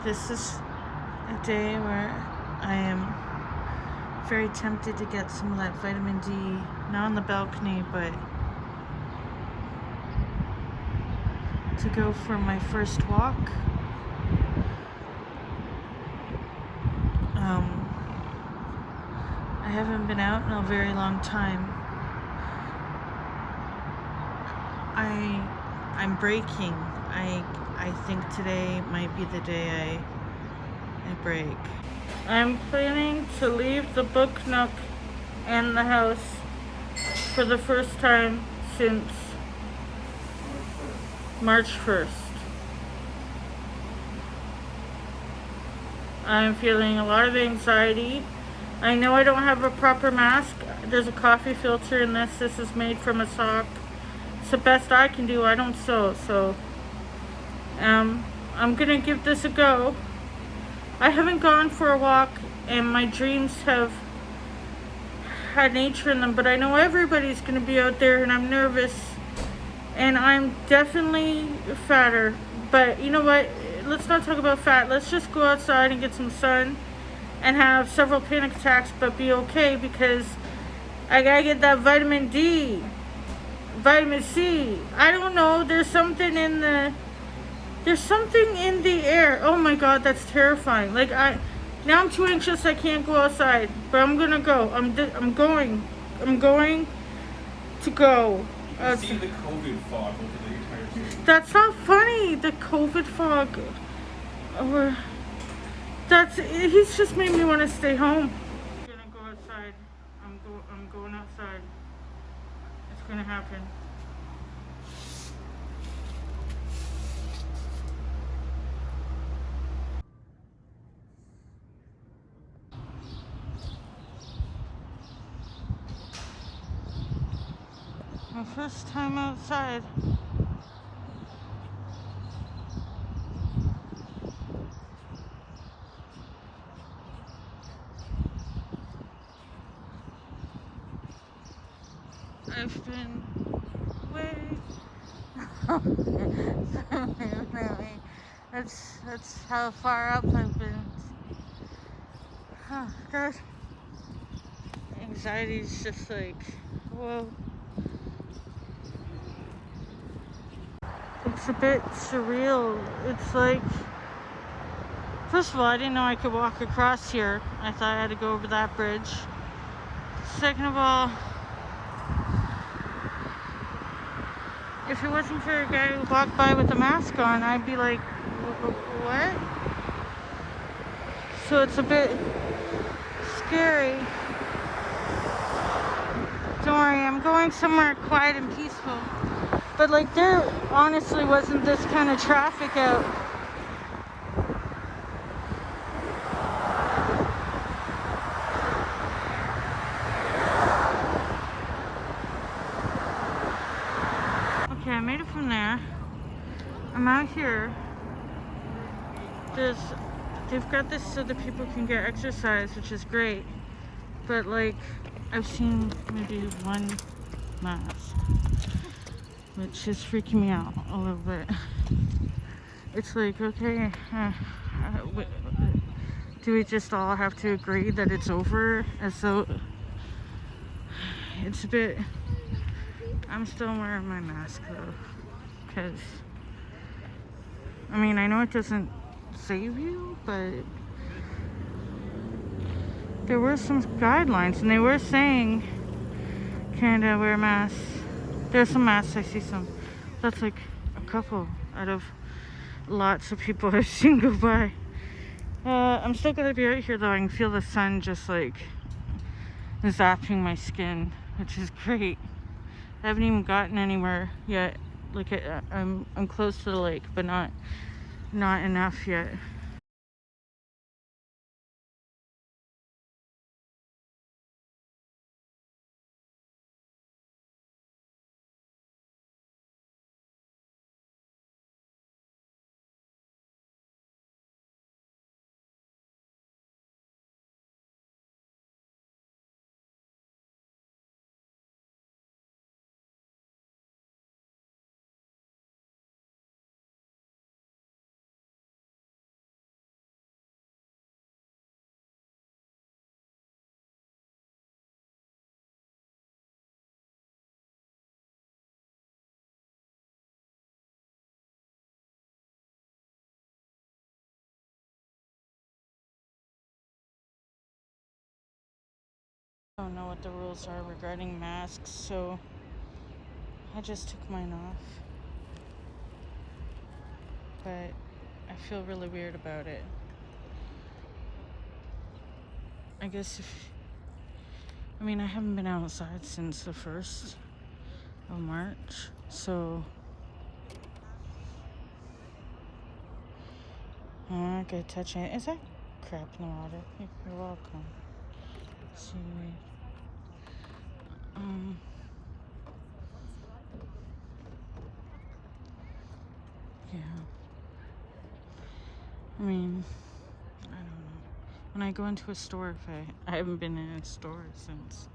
This is a day where I am very tempted to get some of that vitamin D, not on the balcony, but to go for my first walk. I haven't been out in a very long time. I'm breaking. I think today might be the day I break. I'm planning to leave the book nook and the house for the first time since March 1st. I'm feeling a lot of anxiety. I know I don't have a proper mask. There's a coffee filter in this. This is made from a sock. It's the best I can do. I don't sew, so I'm gonna give this a go. I haven't gone for a walk, and my dreams have had nature in them, but I know everybody's gonna be out there, and I'm nervous, and I'm definitely fatter. But you know what? Let's not talk about fat. Let's just go outside and get some sun and have several panic attacks, but be okay, because I gotta get that vitamin D, vitamin C. I don't know. There's something in the air. Oh my God, that's terrifying. Like now I'm too anxious. I can't go outside, but I'm gonna go. I'm going to go. You see the COVID fog over the entire city. That's not funny. The COVID fog. He's just made me want to stay home. I'm gonna go outside. I'm going outside. It's gonna happen. My first time outside. I've been way. That's how far up I've been. Oh God. Anxiety's just like, whoa. It's a bit surreal. It's like, first of all, I didn't know I could walk across here. I thought I had to go over that bridge. Second of all, if it wasn't for a guy who walked by with a mask on, I'd be like, what? So it's a bit scary. Don't worry, I'm going somewhere quiet and peaceful. But like, there honestly wasn't this kind of traffic out. Okay, I made it from there. I'm out here. They've got this so that people can get exercise, which is great. But like, I've seen maybe one mask, which is freaking me out a little bit. It's like, okay, do we just all have to agree that it's over? As though it's a bit. I'm still wearing my mask though, because I mean, I know it doesn't save you, but there were some guidelines, and they were saying Canada wear masks. There's some masks, I see some. That's like a couple out of lots of people I've seen go by. I'm still gonna be out here though. I can feel the sun just like zapping my skin, which is great. I haven't even gotten anywhere yet. Like I'm close to the lake, but not enough yet. I don't know what the rules are regarding masks, so I just took mine off. But I feel really weird about it. I guess I haven't been outside since the 1st of March, so I'm not gonna touch it. Is that crap in the water? You're welcome. Seaweed. Yeah. I don't know. When I go into a store, if I haven't been in a store since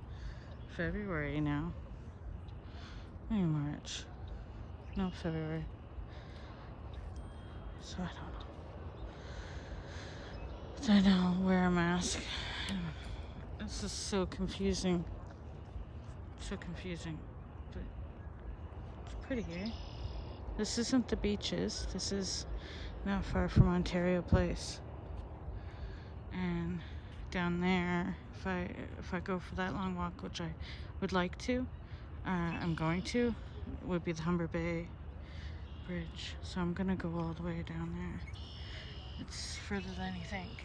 February now. Maybe March. No, February. So I don't wear a mask. This is so confusing. So confusing. But it's pretty, eh? This isn't the beaches. This is not far from Ontario Place. And down there, if I go for that long walk, which I would like to, I'm going to, it would be the Humber Bay Bridge. So I'm gonna go all the way down there. It's further than you think.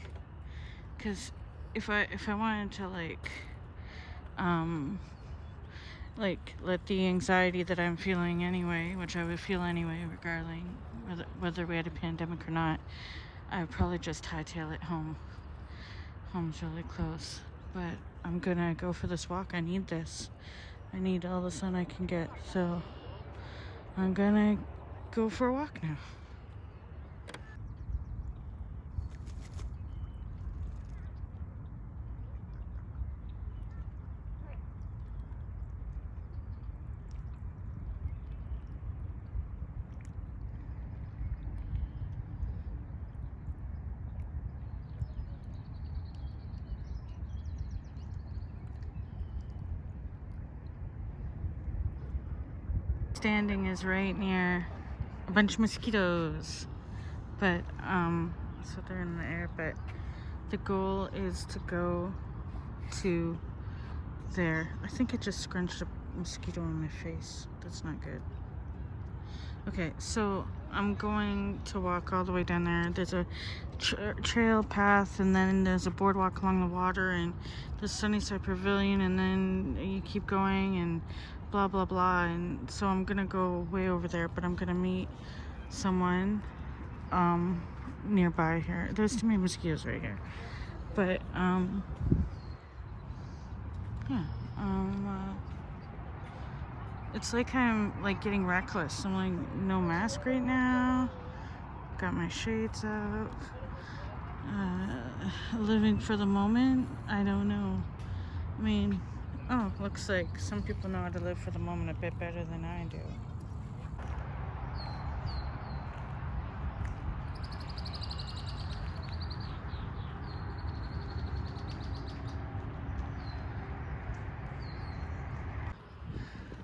Cause if I wanted to let the anxiety that I'm feeling anyway, which I would feel anyway, regardless whether we had a pandemic or not, I would probably just hightail it home. Home's really close, but I'm gonna go for this walk. I need this. I need all the sun I can get, so I'm gonna go for a walk now. Standing is right near a bunch of mosquitoes, but so they're in the air, but the goal is to go to there. I think it just scrunched a mosquito on my face. That's not good. Okay, so I'm going to walk all the way down there. There's a trail path, and then there's a boardwalk along the water, and the Sunnyside Pavilion, and then you keep going, and blah blah blah. And so I'm gonna go way over there, but I'm gonna meet someone nearby here. There's too many mosquitoes right here, but yeah. It's like I'm getting reckless. I'm no mask right now. Got my shades out. Living for the moment. I don't know. Looks like some people know how to live for the moment a bit better than I do.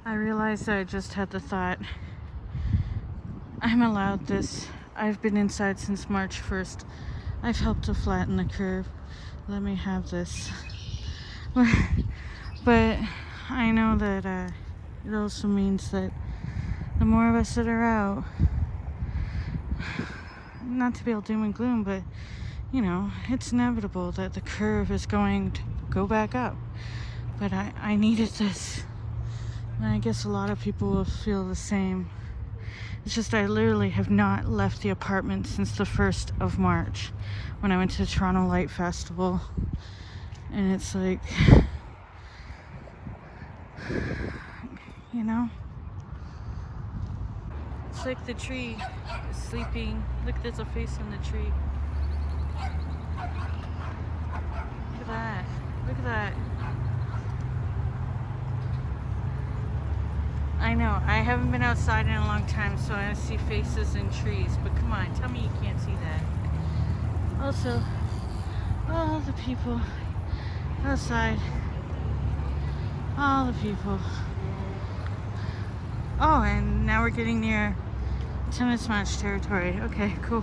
I realized I just had the thought, I'm allowed this. I've been inside since March 1st. I've helped to flatten the curve. Let me have this. But I know that it also means that the more of us that are out, not to be all doom and gloom, but it's inevitable that the curve is going to go back up. But I needed this. And I guess a lot of people will feel the same. It's just I literally have not left the apartment since the 1st of March when I went to the Toronto Light Festival. And it's like, it's like the tree is sleeping. Look, there's a face in the tree. Look at that. Look at that. I know, I haven't been outside in a long time, so I see faces in trees, but come on, tell me you can't see that. Also, all the people outside, all the people. Oh, and now we're getting near tennis match territory. Okay, cool.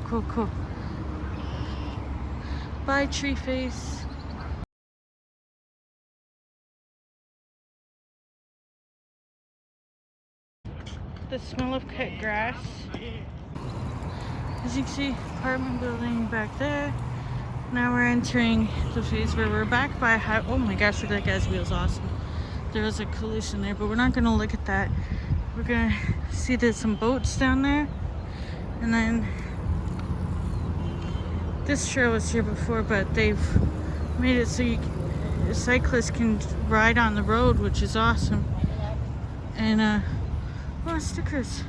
Bye, tree face. the smell of cut grass. As you can see, apartment building back there. Now we're entering the phase where we're back by oh my gosh, look at that guy's wheels, awesome. There was a collision there, but we're not gonna look at that. We're gonna see there's some boats down there. And then this trail was here before, but they've made it so cyclists can ride on the road, which is awesome. And oh, stickers.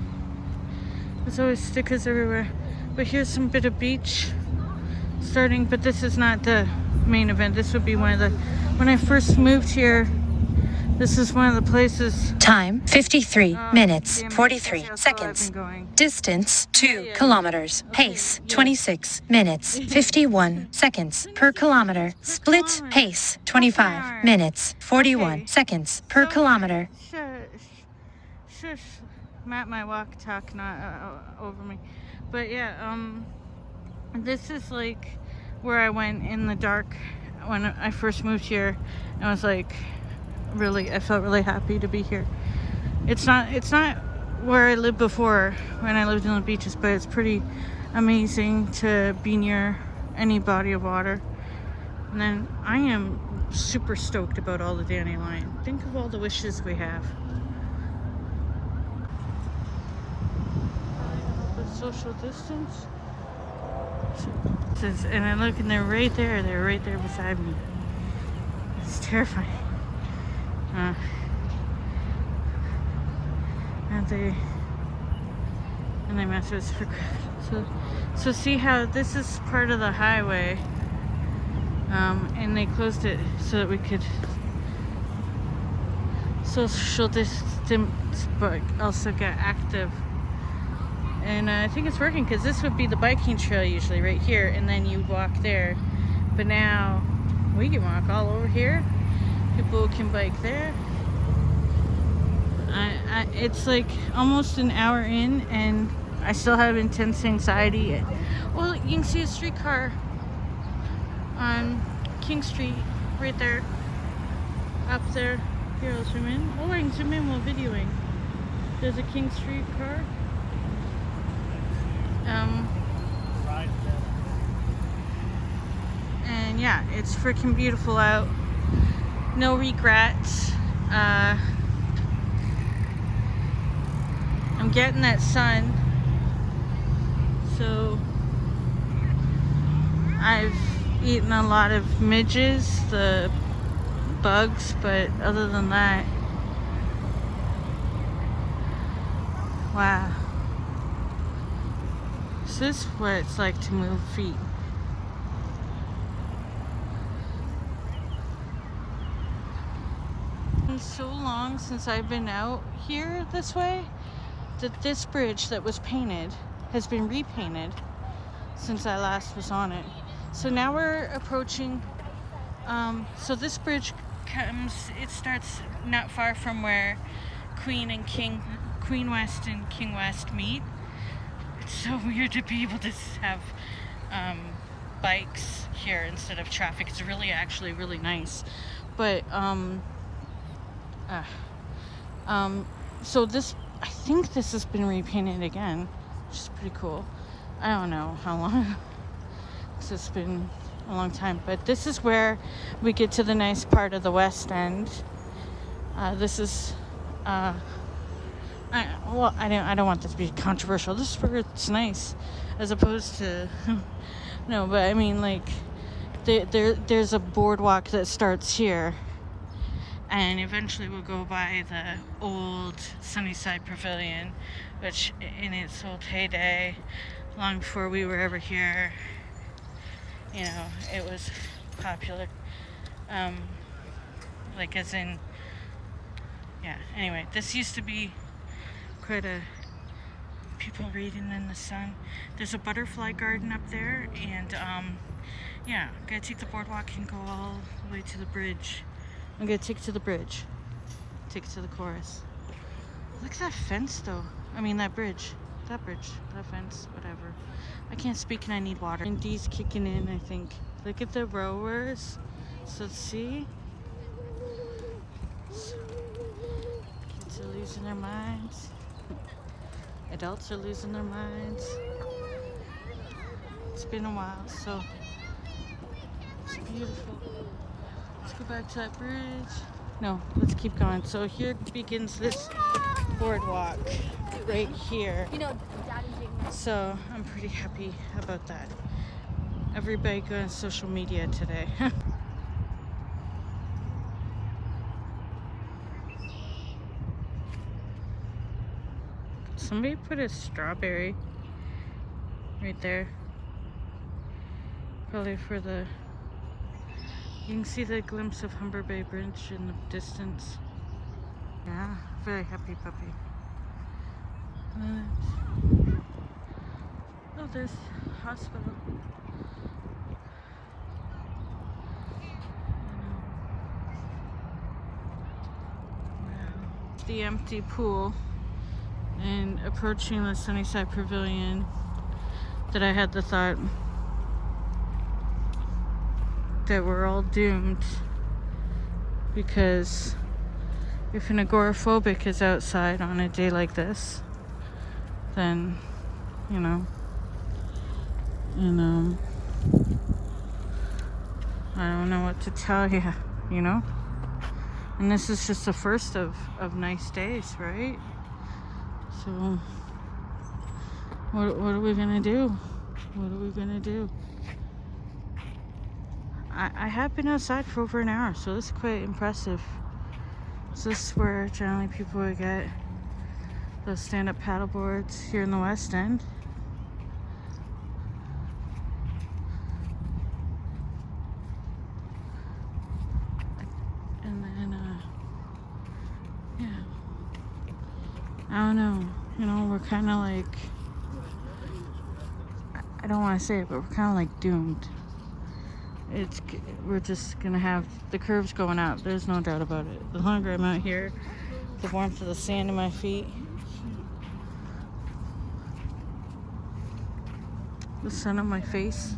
There's always stickers everywhere. But here's some bit of beach starting, but this is not the main event. This would be one of the, when I first moved here, this is one of the places. Time 53 minutes 43 seconds. Distance 2 kilometers. Pace 26 minutes 51 seconds per kilometer. Split pace 25 minutes 41 seconds per kilometer. Shush. Matt, my walk talk, not over me. But yeah, this is like where I went in the dark when I first moved here. I was like, really, I felt really happy to be here. It's not where I lived before when I lived in the beaches, but it's pretty amazing to be near any body of water. And then I am super stoked about all the dandelion. Think of all the wishes we have. The social distance. And I look and they're right there. They're right there beside me. It's terrifying. And they mess with for so see how this is part of the highway, and they closed it so that we could social distance but also get active. And I think it's working because this would be the biking trail usually right here, and then you walk there. But now we can walk all over here. People can bike there. It's like almost an hour in, and I still have intense anxiety. Well, you can see a streetcar on King Street right there, up there. Here, I'll zoom in. Oh, I can zoom in while videoing. There's a King Street car. And yeah, it's freaking beautiful out. No regrets. I'm getting that sun, so I've eaten a lot of midges, the bugs, but other than that, wow. So this is what it's like to move feet. It's been so long since I've been out here this way that this bridge that was painted has been repainted since I last was on it. So now we're approaching, so this bridge it starts not far from where Queen West and King West meet. It's so weird to be able to have bikes here instead of traffic. It's actually really nice. But so this, I think this has been repainted again, which is pretty cool. I don't know how long, because it's been a long time. But this is where we get to the nice part of the West End. This is I don't want this to be controversial. This is where it's nice, as opposed to no. But I mean, like, there's a boardwalk that starts here, and eventually we'll go by the old Sunnyside Pavilion, which in its old heyday, long before we were ever here, you know, it was popular. Like, as in, yeah. Anyway, this used to be quite a people reading in the sun. There's a butterfly garden up there, and yeah, I'm gonna take the boardwalk and go all the way to the bridge. I'm gonna take it to the bridge, take it to the chorus. Look at that fence though. I mean that bridge, that fence, whatever. I can't speak and I need water. And D's kicking in, I think. Look at the rowers. So see, kids are losing their minds. Adults are losing their minds. It's been a while, so it's beautiful. Let's go back to that bridge. No, let's keep going. So here begins this boardwalk right here. So I'm pretty happy about that. Everybody go on social media today. Somebody put a strawberry right there. Probably for the... You can see the glimpse of Humber Bay Bridge in the distance. Yeah, very happy puppy. Oh, there's hospital. The empty pool and approaching the Sunnyside Pavilion that I had the thought that we're all doomed because if an agoraphobic is outside on a day like this, then I don't know what to tell you, and this is just the first of nice days, right? So what are we gonna do? What are we gonna do? I have been outside for over an hour, so this is quite impressive. So this is where generally people would get those stand-up paddle boards here in the West End. And then, yeah. I don't know. We're kind of like... I don't want to say it, but we're kind of like doomed. We're just gonna have the curves going up. There's no doubt about it. The longer I'm out here, the warmth of the sand in my feet, the sun on my face,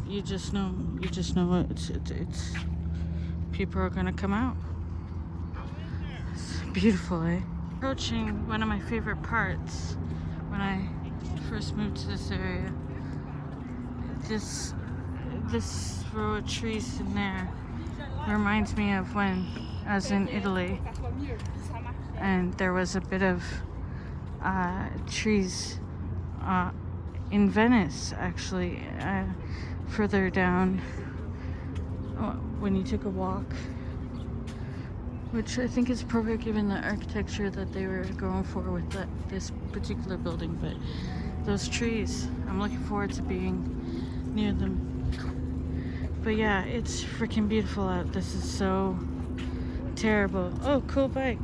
you just know it's people are gonna come out. It's beautiful, eh? Approaching one of my favorite parts when I first moved to this area. This row of trees in there reminds me of when I was in Italy and there was a bit of trees in Venice, actually, further down when you took a walk, which I think is perfect given the architecture that they were going for with this particular building. But those trees, I'm looking forward to being near them. But yeah, it's freaking beautiful out. This is so terrible. Oh, cool bike.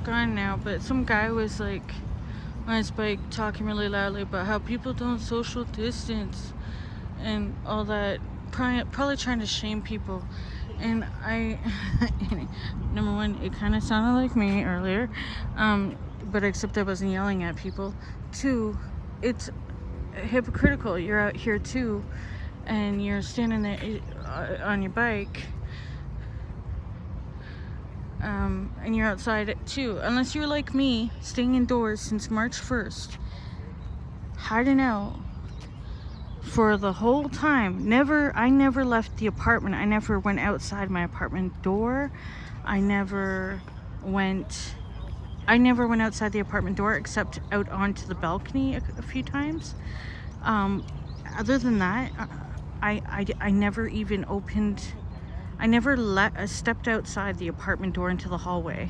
Gone now, but some guy was like on his bike talking really loudly about how people don't social distance and all that, probably trying to shame people. And I number one, it kind of sounded like me earlier, but except I wasn't yelling at people. Two, it's hypocritical. You're out here too and you're standing there on your bike, and you're outside too, unless you're like me, staying indoors since March 1st, hiding out for the whole time. I never left the apartment. I never went outside my apartment door. I never went outside the apartment door except out onto the balcony a few times. Other than that, I never even opened, I never stepped outside the apartment door into the hallway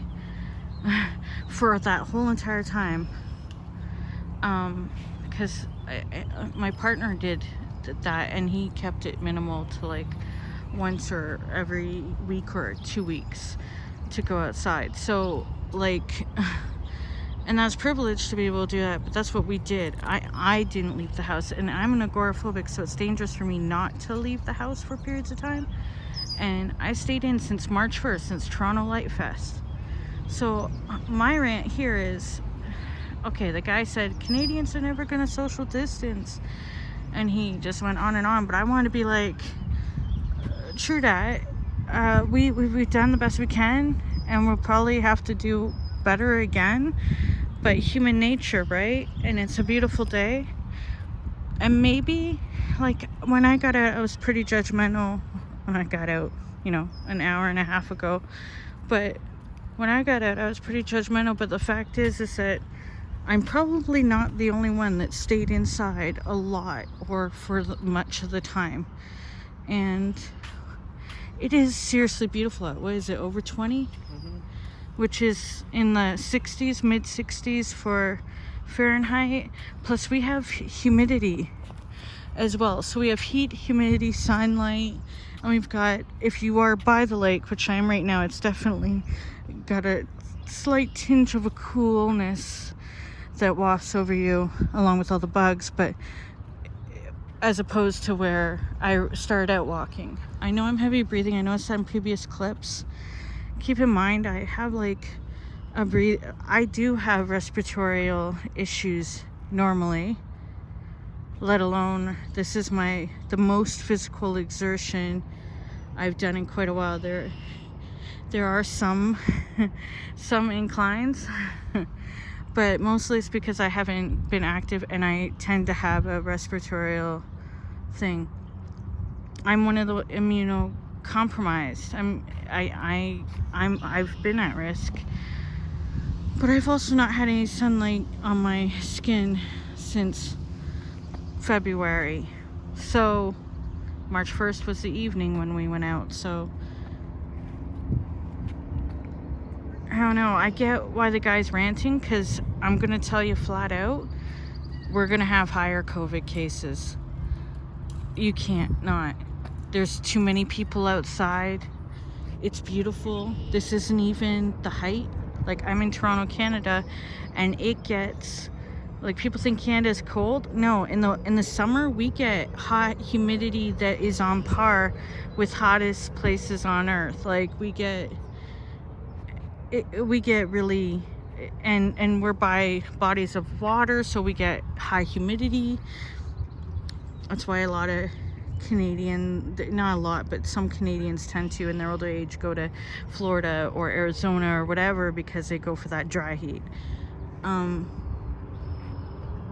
for that whole entire time, because my partner did that, and he kept it minimal to like once or every week or 2 weeks to go outside. So like, and that's privileged to be able to do that, but that's what we did. I didn't leave the house, and I'm an agoraphobic, so it's dangerous for me not to leave the house for periods of time. And I stayed in since March 1st, since Toronto Light Fest. So my rant here is, okay, the guy said Canadians are never gonna social distance, and he just went on and on, but I want to be like, true that. We've done the best we can, and we'll probably have to do better again, but human nature, right? And it's a beautiful day, and maybe, like, when I got out, I was pretty judgmental when I got out, you know, an hour and a half ago. But when I got out, I was pretty judgmental, but the fact is that I'm probably not the only one that stayed inside a lot or for much of the time. And it is seriously beautiful out. What is it, over 20? Which is in the 60s, mid 60s for Fahrenheit. Plus we have humidity as well. So we have heat, humidity, sunlight, and we've got, if you are by the lake, which I am right now, it's definitely got a slight tinge of a coolness that wafts over you along with all the bugs, but as opposed to where I started out walking. I know I'm heavy breathing. I know I said in previous clips. Keep in mind, I have like I do have respiratory issues normally, let alone this is the most physical exertion I've done in quite a while. There are some inclines, but mostly it's because I haven't been active, and I tend to have a respiratory thing. I'm one of the immunocompromised. I've been at risk, but I've also not had any sunlight on my skin since February. So March 1st was the evening when we went out. So I don't know. I get why the guy's ranting, because I'm gonna tell you flat out, we're gonna have higher COVID cases. You can't not. There's too many people outside. It's beautiful. This isn't even the height. Like, I'm in Toronto, Canada, and it gets, like, people think Canada's cold. No, in the summer we get hot humidity that is on par with hottest places on earth. Like, we get really, and we're by bodies of water, so we get high humidity. That's why a lot of not a lot, but some Canadians tend to, in their older age, go to Florida or Arizona or whatever, because they go for that dry heat.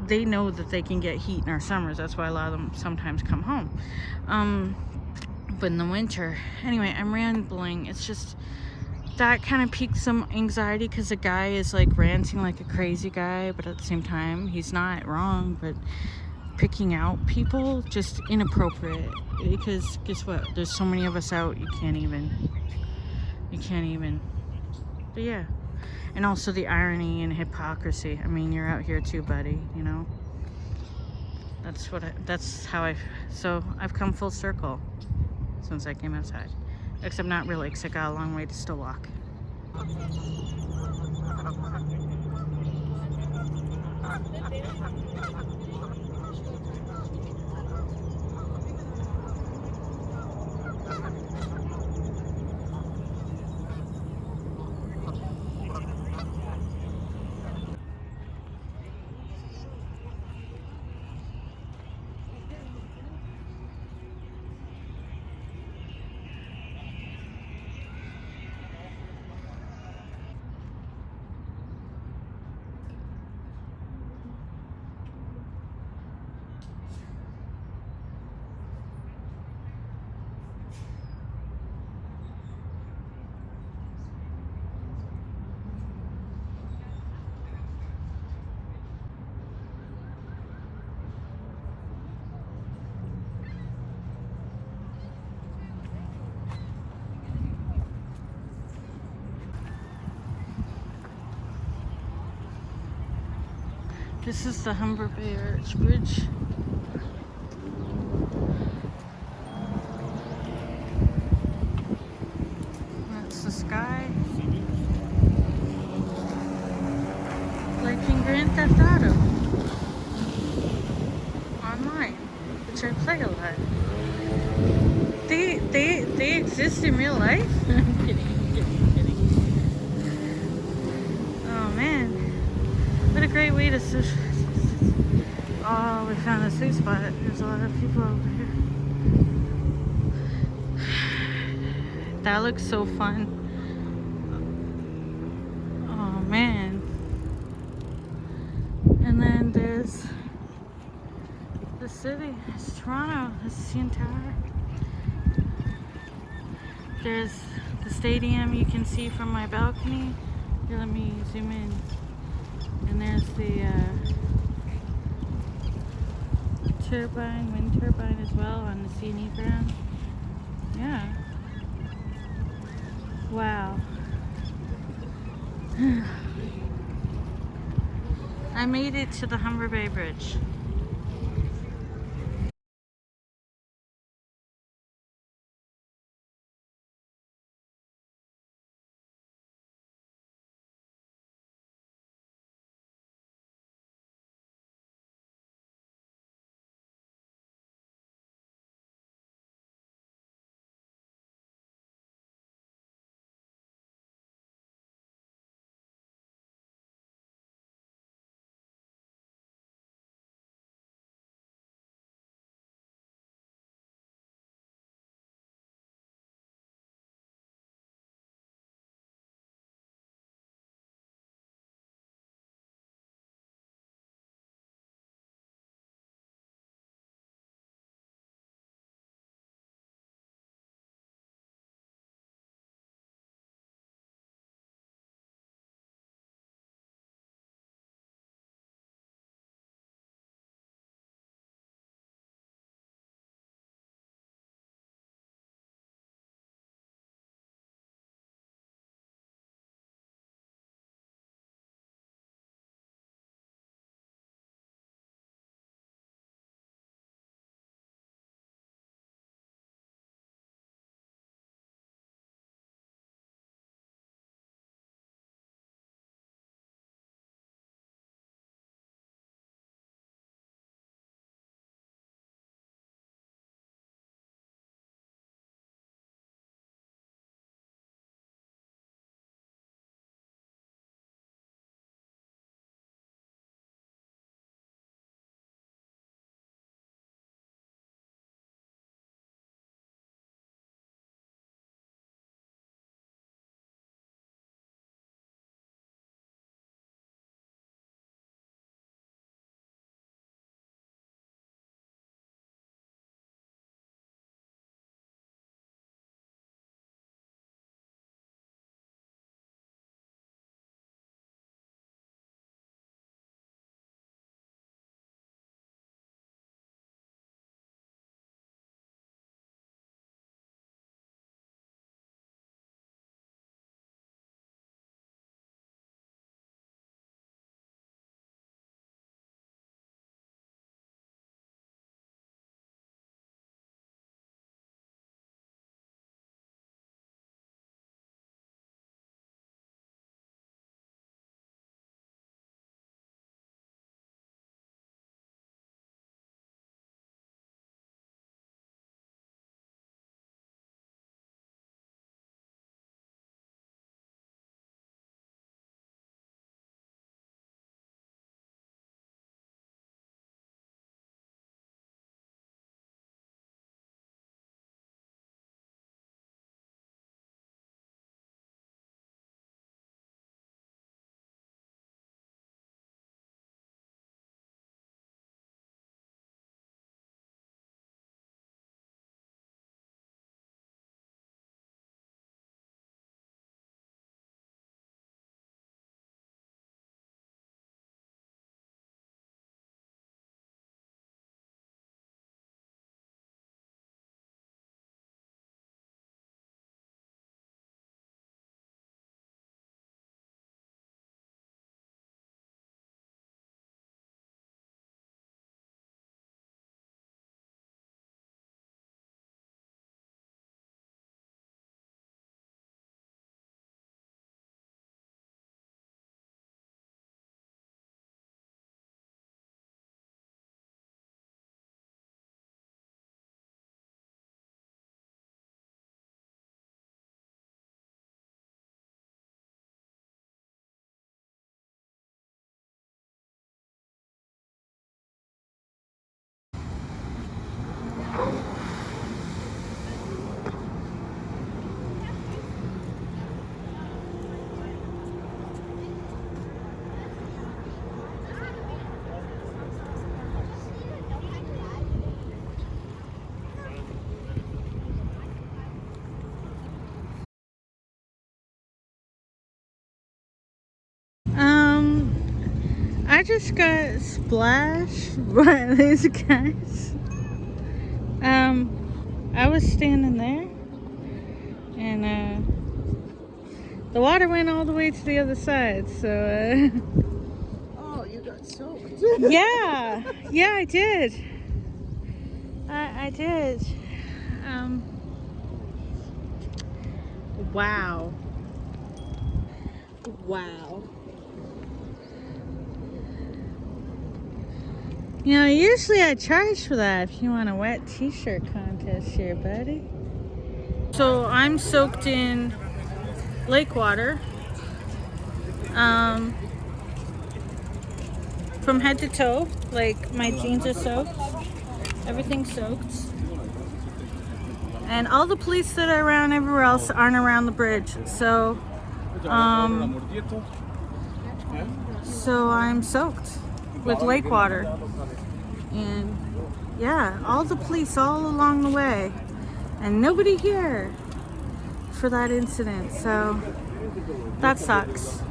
They know that they can get heat in our summers. That's why a lot of them sometimes come home. But in the winter, anyway, I'm rambling. It's just that kind of piqued some anxiety, because the guy is like ranting like a crazy guy, but at the same time, he's not wrong. But picking out people, just inappropriate, because guess what, there's so many of us out, you can't even, but yeah. And also the irony and hypocrisy. I mean, you're out here too, buddy, you know. So I've come full circle since I came outside, except not really, because I got a long way to still walk. This is the Humber Bay Arch Bridge. Grand Theft Auto online, which I play a lot. They exist in real life? I'm kidding, I'm kidding, I'm kidding. Oh man, what a great way to socialize. Oh, we found a sweet spot. There's a lot of people over here. That looks so fun. Oh man. And then there's the city. It's Toronto. This is the entire. There's the stadium you can see from my balcony. Here, let me zoom in. And there's the turbine, wind turbine as well on the scenic ground. Yeah. Wow. I made it to the Humber Bay Bridge. I just got splashed by these guys. I was standing there, and the water went all the way to the other side. So, Oh, you got soaked. yeah, I did. I did. Wow. Wow. You know, usually I charge for that if you want a wet t-shirt contest here, buddy. So I'm soaked in lake water. From head to toe. Like, my jeans are soaked. Everything's soaked. And all the police that are around everywhere else aren't around the bridge. So I'm soaked with lake water. And yeah, all the police all along the way. And nobody here for that incident. So that sucks.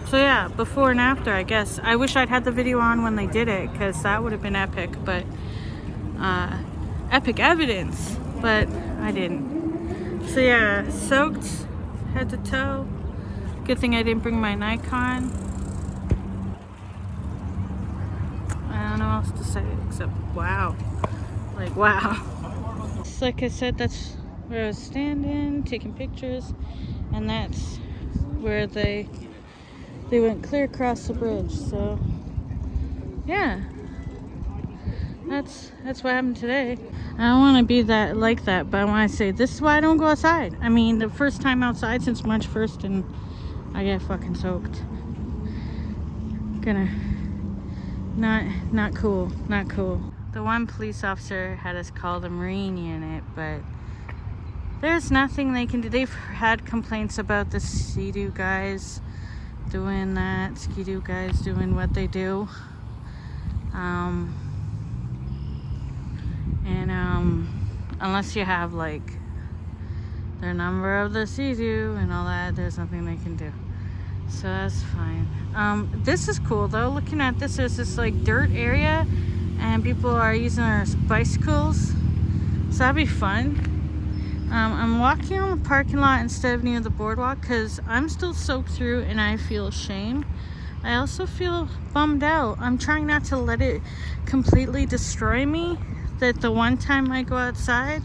So yeah, before and after, I guess. I wish I'd had the video on when they did it, because that would have been epic, but epic evidence, but I didn't. So yeah, soaked head to toe. Good thing I didn't bring my Nikon. I don't know what else to say except wow. Like, wow. So like I said, that's where I was standing, taking pictures, and that's where they went clear across the bridge. So yeah, that's what happened today. I don't want to be that like that, but I want to say this is why I don't go outside. I mean, the first time outside since March 1st, and I get fucking soaked. Not cool. The one police officer had us call the Marine unit, but there's nothing they can do. They've had complaints about the seadoo guys doing that, skidoo guys doing what they do. Unless you have like their number of the seadoo and all that, there's nothing they can do. So that's fine. This is cool though. Looking at this, there's this like dirt area and people are using their bicycles. So that'd be fun. I'm walking on the parking lot instead of near the boardwalk because I'm still soaked through and I feel shame. I also feel bummed out. I'm trying not to let it completely destroy me. That the one time I go outside,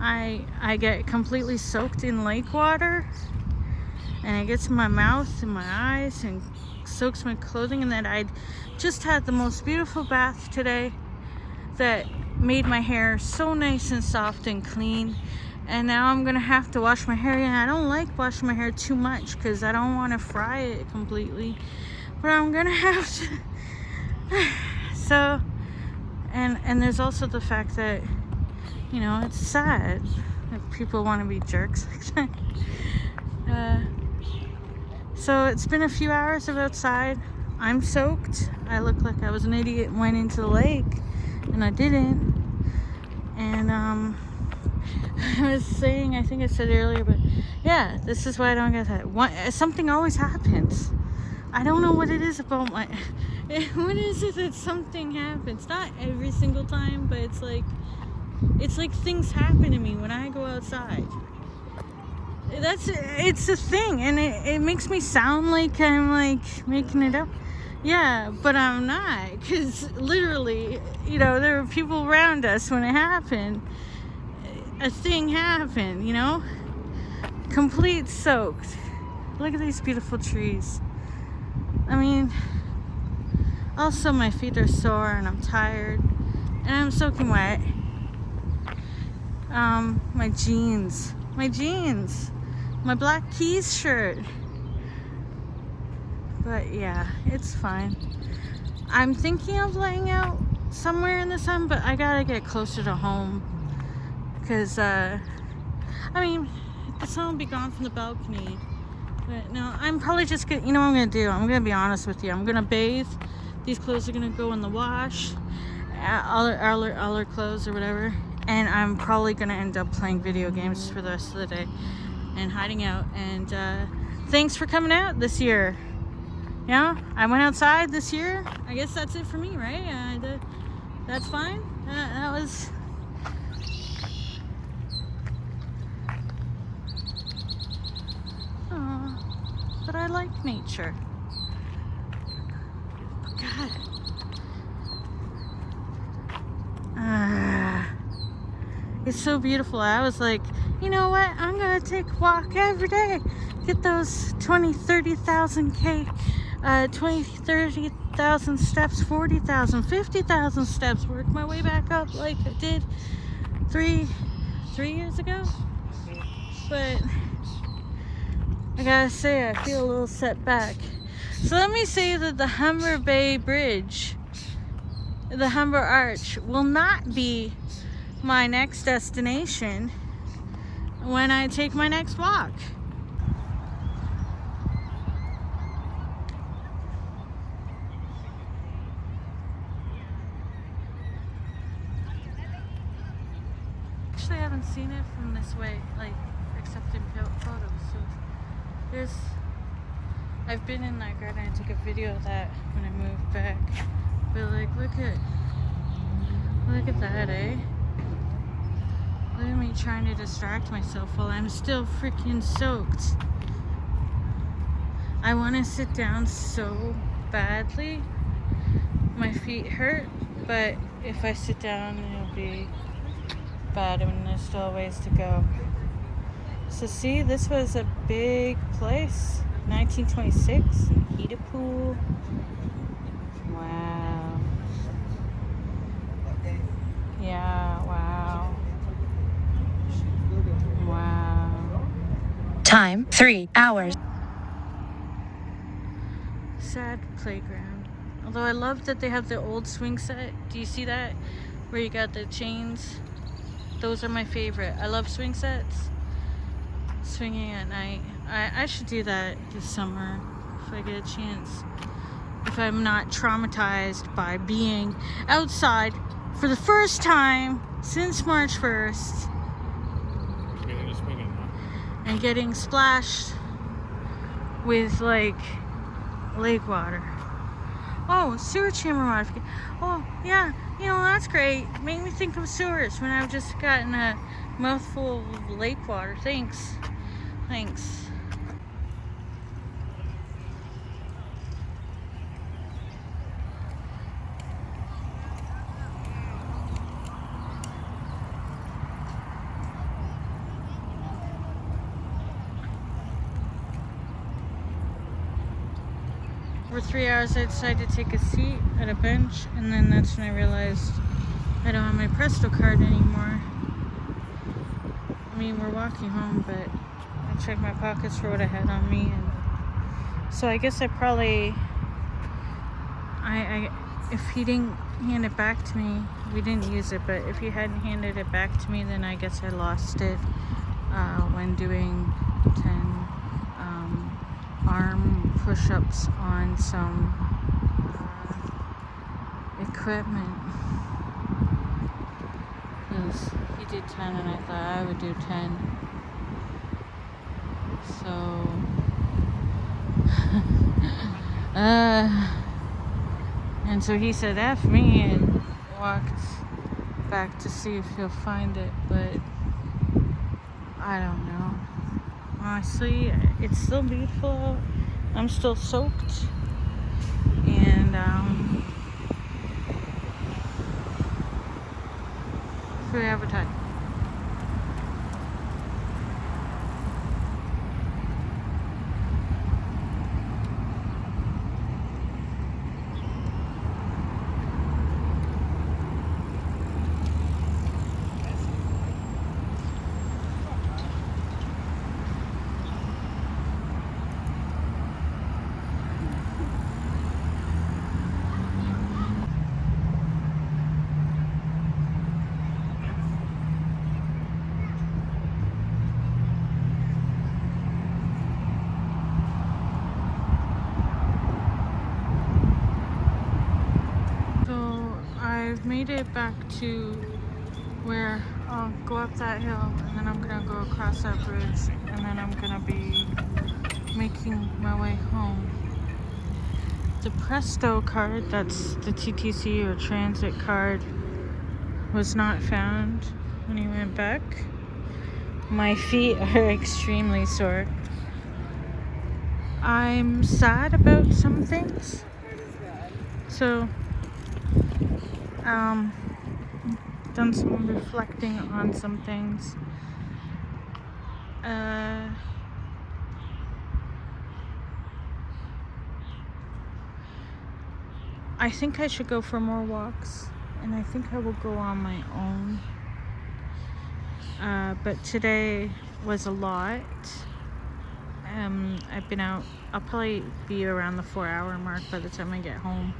I get completely soaked in lake water and it gets in my mouth and my eyes and soaks my clothing, and that I just had the most beautiful bath today that made my hair so nice and soft and clean. And now I'm gonna have to wash my hair, and I don't like washing my hair too much because I don't want to fry it completely, but I'm gonna have to. So, and there's also the fact that, you know, it's sad if people want to be jerks like that. So it's been a few hours of outside. I'm soaked. I look like I was an idiot and went into the lake, and I didn't. And I was saying, I think I said earlier, but yeah, this is why I don't get that. Something always happens. I don't know what it is about my. What is it that something happens? Not every single time, but it's like things happen to me when I go outside. It's a thing, and it makes me sound like I'm like making it up. Yeah, but I'm not, because literally, you know, there were people around us when it happened. A thing happened, you know? Complete soaked. Look at these beautiful trees. I mean, also my feet are sore and I'm tired and I'm soaking wet. My jeans, my Black Keys shirt. But yeah, it's fine. I'm thinking of laying out somewhere in the sun, but I gotta get closer to home. Because, I mean, the sun will be gone from the balcony. But no, I'm probably just gonna, you know what I'm gonna do? I'm gonna be honest with you. I'm gonna bathe. These clothes are gonna go in the wash. All our clothes or whatever. And I'm probably gonna end up playing video games for the rest of the day and hiding out. And thanks for coming out this year. Yeah, I went outside this year. I guess that's it for me, right? That's fine. That was... But I like nature. God. It's so beautiful. I was like, you know what? I'm gonna take a walk every day. Get those 20, 30,000 steps, 40,000, 50,000 steps. Work my way back up like I did three years ago. But I gotta say, I feel a little set back. So let me say that the Humber Bay Bridge, the Humber Arch, will not be my next destination when I take my next walk. Actually, I haven't seen it from this way, like, except in photos. So I've been in that garden. I took a video of that when I moved back. But like, look at that, eh? Look at me trying to distract myself while I'm still freaking soaked. I want to sit down so badly. My feet hurt, but if I sit down, it'll be bad and there's still a ways to go. So see, this was a big place. 1926, heated pool. Wow. Yeah, wow. Wow. Time 3 hours. Sad playground. Although I love that they have the old swing set. Do you see that? Where you got the chains. Those are my favorite. I love swing sets. Swinging at night. I should do that this summer if I get a chance. If I'm not traumatized by being outside for the first time since March 1st and getting splashed with like lake water. Oh, sewer chamber modification. Oh, yeah, you know, that's great. Made me think of sewers when I've just gotten a mouthful of lake water. Thanks. For 3 hours, I decided to take a seat at a bench, and then that's when I realized I don't have my Presto card anymore. I mean, we're walking home, but I checked my pockets for what I had on me, and so I guess I probably, if he didn't hand it back to me, we didn't use it, but if he hadn't handed it back to me, then I guess I lost it when doing 10 arm push-ups on some equipment. Because he did 10 and I thought I would do 10. So and so he said F me and walked back to see if he'll find it, but I don't know. Honestly, it's still beautiful out. I'm still soaked, and free advertising. I've made it back to where I'll go up that hill, and then I'm gonna go across that bridge, and then I'm gonna be making my way home. The Presto card, that's the TTC or transit card, was not found when he went back. My feet are extremely sore. I'm sad about some things. So, done some reflecting on some things. I think I should go for more walks, and I think I will go on my own. But today was a lot. I've been out. I'll probably be around the 4-hour mark by the time I get home.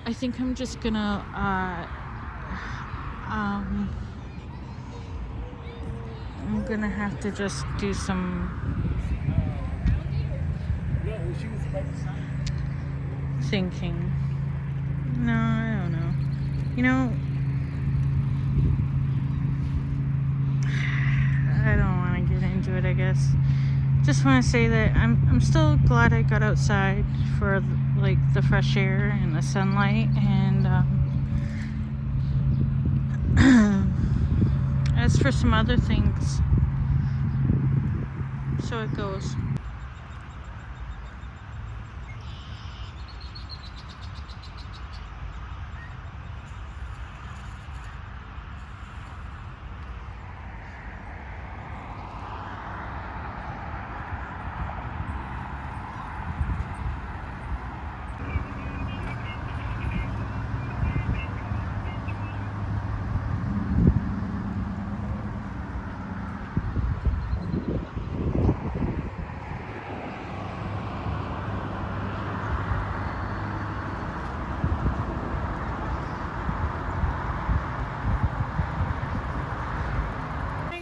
I think I'm just gonna I'm gonna have to just do some thinking. No, I don't know. You know, I don't want to get into it, I guess. Just want to say that I'm still glad I got outside for like the fresh air and the sunlight, and as for some other things, so it goes.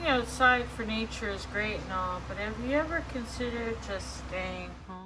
Outside for nature is great and all, but have you ever considered just staying home?